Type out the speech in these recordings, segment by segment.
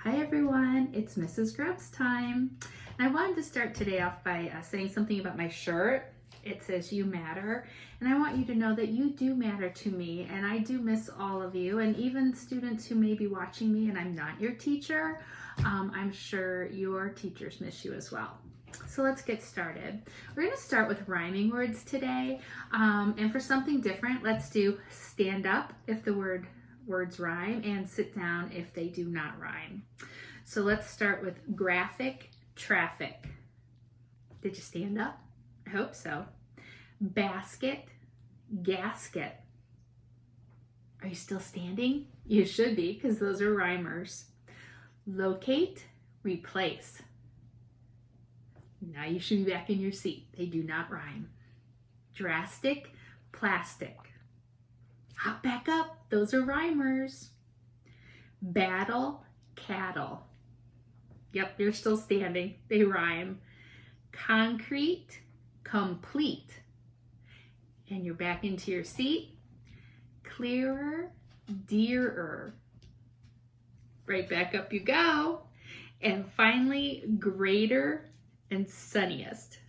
Hi everyone, it's Mrs. Grebb's time. And I wanted to start today off by saying something about my shirt. It says you matter, and I want you to know that you do matter to me, and I do miss all of you, and even students who may be watching me and I'm not your teacher, I'm sure your teachers miss you as well. So let's get started. We're going to start with rhyming words today, and for something different, let's do stand up if the words rhyme and sit down if they do not rhyme. So let's start with graphic traffic. Did you stand up? I hope so. Basket, gasket. Are you still standing? You should be, because those are rhymers. Locate, replace. Now you should be back in your seat. They do not rhyme. Drastic, plastic. Hop back up. Those are rhymers. Battle, cattle. Yep, you're still standing. They rhyme. Concrete, complete. And you're back into your seat. Clearer, dearer. Right back up you go. And finally, greater and sunniest.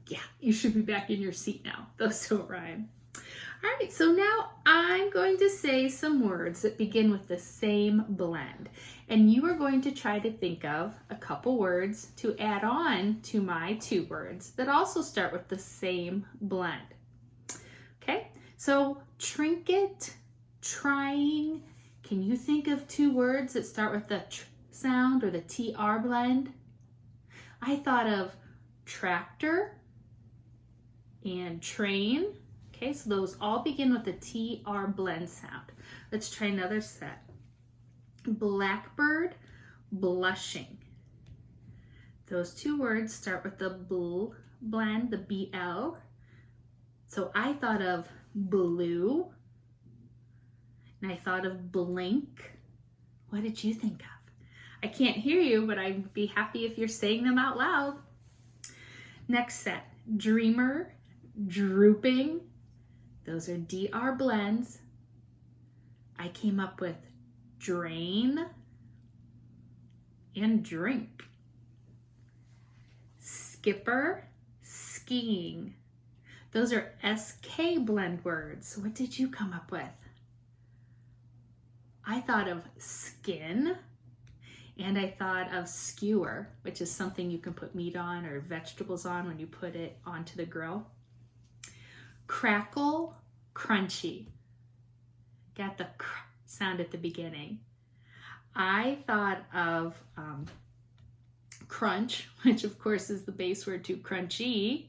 Yeah, you should be back in your seat now. Those don't rhyme. All right, so now I'm going to say some words that begin with the same blend. And you are going to try to think of a couple words to add on to my two words that also start with the same blend. Okay, so trinket, trying. Can you think of two words that start with the tr sound or the TR blend? I thought of tractor and train. Okay, so those all begin with the TR blend sound. Let's try another set. Blackbird, blushing. Those two words start with the bl blend, the BL. So I thought of blue, and I thought of blink. What did you think of? I can't hear you, but I'd be happy if you're saying them out loud. Next set, dreamer, drooping. Those are DR blends. I came up with drain and drink. Skipper, skiing. Those are SK blend words. What did you come up with? I thought of skin, and I thought of skewer, which is something you can put meat on or vegetables on when you put it onto the grill. Crackle, crunchy. Got the cr sound at the beginning. I thought of crunch, which of course is the base word to crunchy.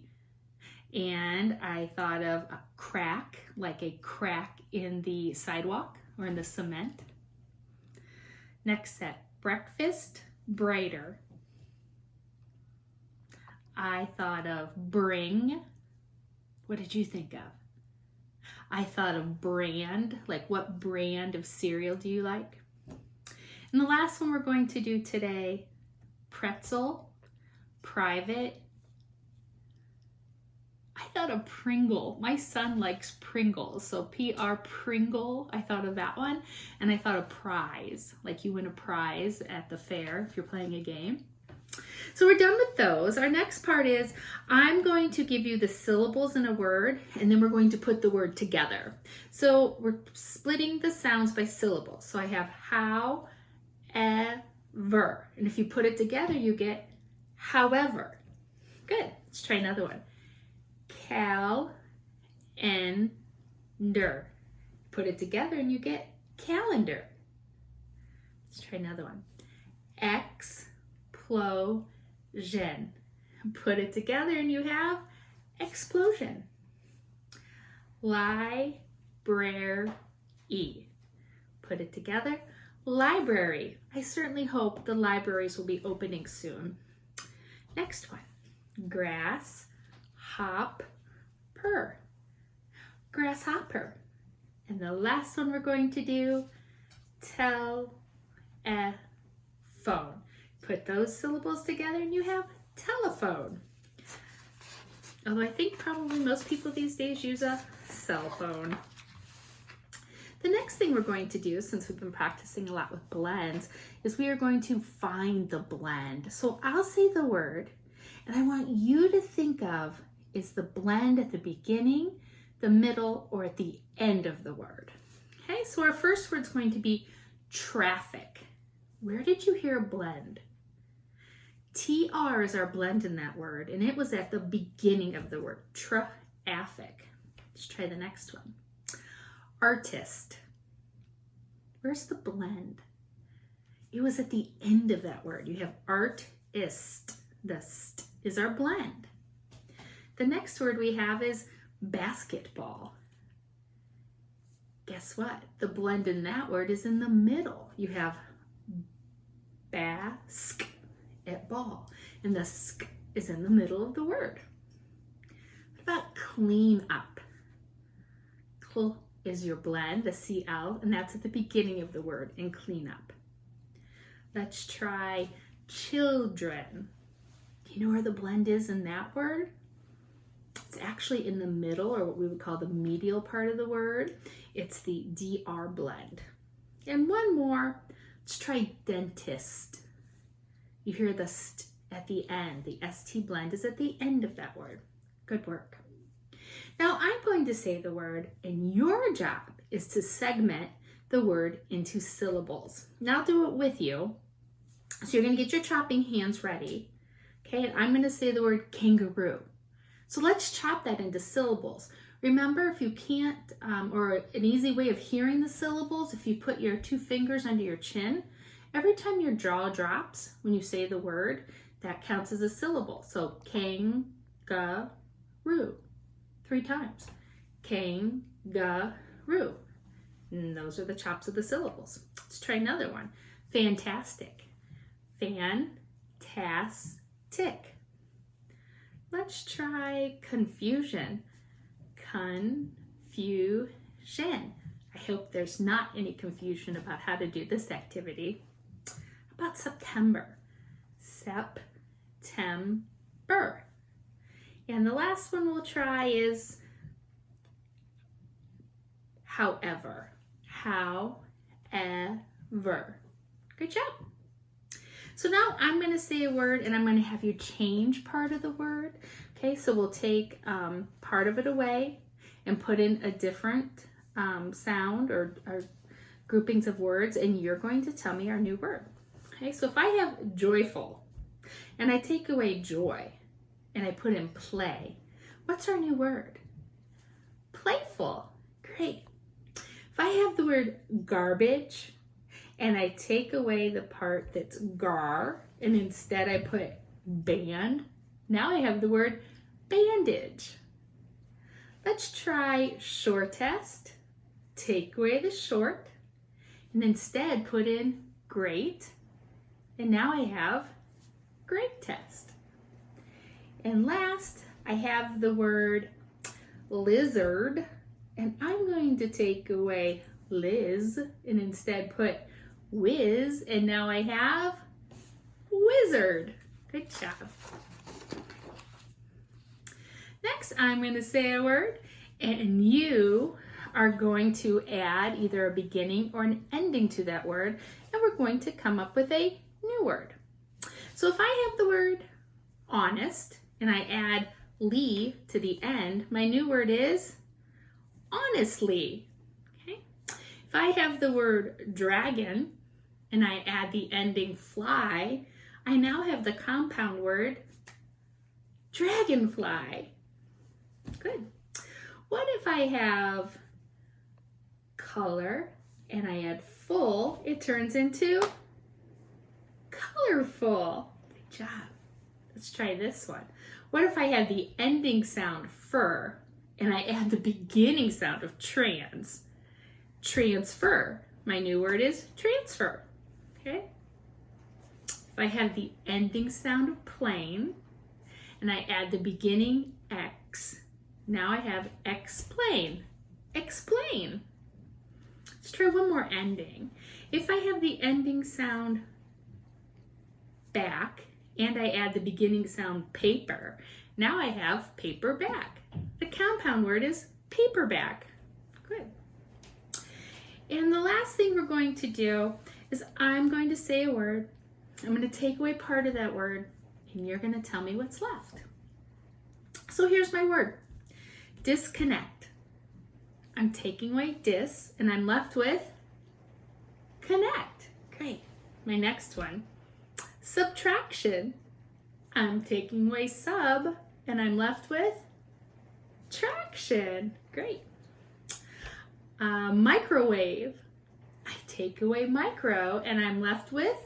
And I thought of a crack, like a crack in the sidewalk or in the cement. Next set, breakfast, brighter. I thought of bring. What did you think of? I thought of brand, like what brand of cereal do you like? And the last one we're going to do today, pretzel, private. I thought of Pringle. My son likes Pringles, so PR Pringle, I thought of that one. And I thought of prize, like you win a prize at the fair if you're playing a game. So we're done with those. Our next part is I'm going to give you the syllables in a word, and then we're going to put the word together. So we're splitting the sounds by syllables. So I have how, ever. And if you put it together, you get however. Good. Let's try another one. Cal-en-der. Put it together and you get calendar. Let's try another one. Explosion. Put it together and you have explosion. Library. Put it together. Library. I certainly hope the libraries will be opening soon. Next one. Grass. Hopper. Grasshopper. And the last one we're going to do, telephone. Put those syllables together and you have telephone. Although I think probably most people these days use a cell phone. The next thing we're going to do, since we've been practicing a lot with blends, is we are going to find the blend. So I'll say the word, and I want you to think of, is the blend at the beginning, the middle, or at the end of the word? Okay, so our first word is going to be traffic. Where did you hear blend? TR is our blend in that word, and it was at the beginning of the word, traffic. Let's try the next one. Artist. Where's the blend? It was at the end of that word. You have artist. The st is our blend. The next word we have is basketball. Guess what? The blend in that word is in the middle. You have bask at ball, and the sk is in the middle of the word. What about clean up? Cl is your blend, the CL, and that's at the beginning of the word in clean up. Let's try children. Do you know where the blend is in that word? It's actually in the middle, or what we would call the medial part of the word. It's the DR blend. And one more, let's try dentist. You hear the st at the end. The ST blend is at the end of that word. Good work. Now I'm going to say the word, and your job is to segment the word into syllables. Now I'll do it with you. So you're going to get your chopping hands ready. Okay, and I'm going to say the word kangaroo. So let's chop that into syllables. Remember, if you can't, or an easy way of hearing the syllables, if you put your 2 fingers under your chin, every time your jaw drops when you say the word, that counts as a syllable. So kangaroo, 3 times. Kangaroo. And those are the chops of the syllables. Let's try another one. Fantastic. Fantastic. Let's try confusion. Confusion. I hope there's not any confusion about how to do this activity. How about September? September. And the last one we'll try is however. However. Good job. So now I'm going to say a word, and I'm going to have you change part of the word. Okay, so we'll take part of it away and put in a different sound or groupings of words, and you're going to tell me our new word. Okay, so if I have joyful and I take away joy and I put in play, what's our new word? Playful. Great. If I have the word garbage and I take away the part that's gar and instead I put band, now I have the word bandage. Let's try shortest. Take away the short and instead put in great. And now I have great test. And last, I have the word lizard, and I'm going to take away Liz and instead put whiz, and now I have wizard. Good job. Next, I'm going to say a word, and you are going to add either a beginning or an ending to that word, and we're going to come up with a new word. So if I have the word honest and I add ly to the end, my new word is honestly. Okay? If I have the word dragon and I add the ending fly, I now have the compound word dragonfly. Good. What if I have color and I add full, it turns into colorful. Good job. Let's try this one. What if I have the ending sound fur and I add the beginning sound of trans? Transfer. My new word is transfer. Okay? If I have the ending sound of plane and I add the beginning X, now I have explain. Explain. Let's try one more ending. If I have the ending sound back and I add the beginning sound paper, now I have paperback. The compound word is paperback. Good. And the last thing we're going to do is I'm going to say a word. I'm going to take away part of that word, and you're going to tell me what's left. So here's my word. Disconnect. I'm taking away dis, and I'm left with connect. Great. My next one. Subtraction. I'm taking away sub, and I'm left with traction. Great. Microwave. I take away micro, and I'm left with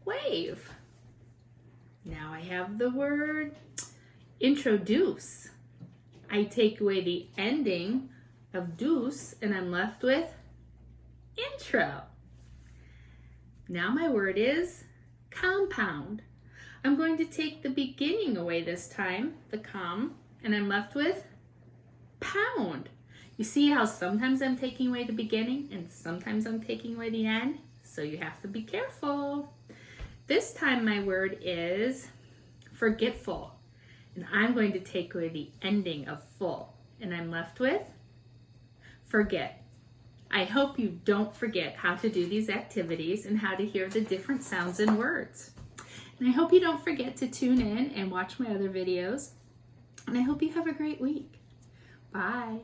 wave. Now I have the word introduce. I take away the ending of deuce, and I'm left with intro. Now my word is compound. I'm going to take the beginning away this time, the com, and I'm left with pound. You see how sometimes I'm taking away the beginning and sometimes I'm taking away the end? So you have to be careful. This time my word is forgetful. And I'm going to take away the ending of full. And I'm left with forget. I hope you don't forget how to do these activities and how to hear the different sounds in words. And I hope you don't forget to tune in and watch my other videos. And I hope you have a great week. Bye.